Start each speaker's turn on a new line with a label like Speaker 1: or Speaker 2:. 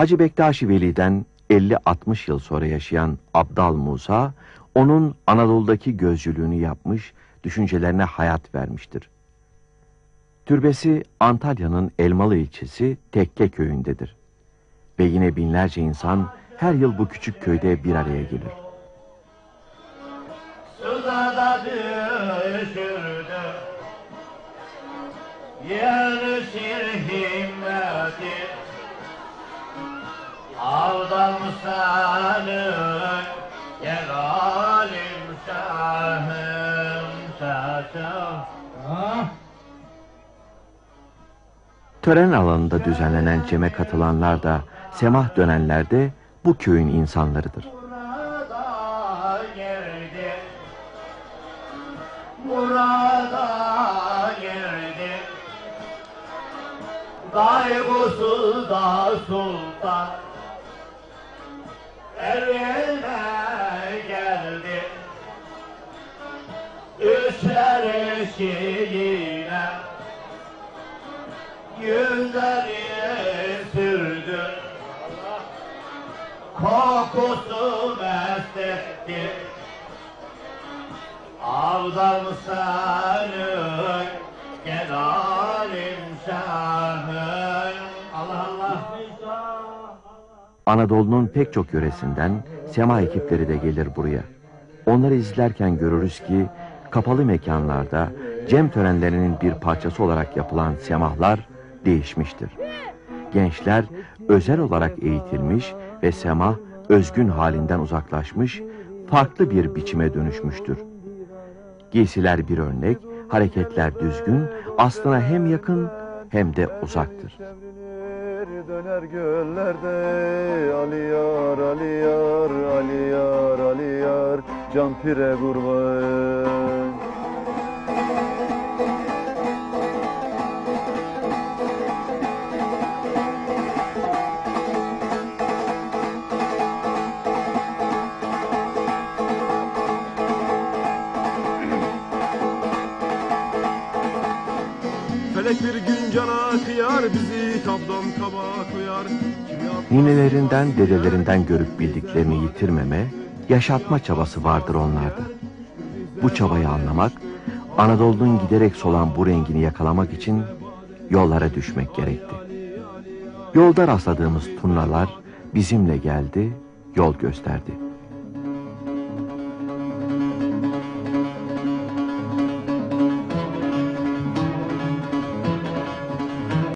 Speaker 1: Hacı Bektaş-ı Veli'den 50-60 yıl sonra yaşayan Abdal Musa, onun Anadolu'daki gözcülüğünü yapmış, düşüncelerine hayat vermiştir. Türbesi Antalya'nın Elmalı ilçesi Tekke köyündedir. Ve yine binlerce insan her yıl bu küçük köyde bir araya gelir.
Speaker 2: Suda da düşürdü, yarışır himmeti, aldanmışsın, gel alim şahım şaşım.
Speaker 1: Tören alanında düzenlenen ceme katılanlar da, semah dönenler de bu köyün insanlarıdır.
Speaker 2: Burada girdi, kaygısız da sultan, evine geldi, üçler eşiğine, yüzleri sürdü, kokusu mest etti. Avdalmışsın, gel alim şahım. Allah Allah.
Speaker 1: Anadolu'nun pek çok yöresinden sema ekipleri de gelir buraya. Onları izlerken görürüz ki kapalı mekanlarda cem törenlerinin bir parçası olarak yapılan semahlar değişmiştir. Gençler özel olarak eğitilmiş ve semah özgün halinden uzaklaşmış, farklı bir biçime dönüşmüştür. Giysiler bir örnek, hareketler düzgün, aslına hem yakın hem de uzaktır.
Speaker 3: Döner göllerde aliyar aliyar aliyar aliyar can pire kurban.
Speaker 4: Felek bir gün cana kıyar, bizi tabdan kaba koyar.
Speaker 1: Ninelerinden, dedelerinden görüp bildiklerini yitirmeme, yaşatma çabası vardır onlarda. Bu çabayı anlamak, Anadolu'nun giderek solan bu rengini yakalamak için yollara düşmek gerekti. Yolda rastladığımız turnalar bizimle geldi, yol gösterdi.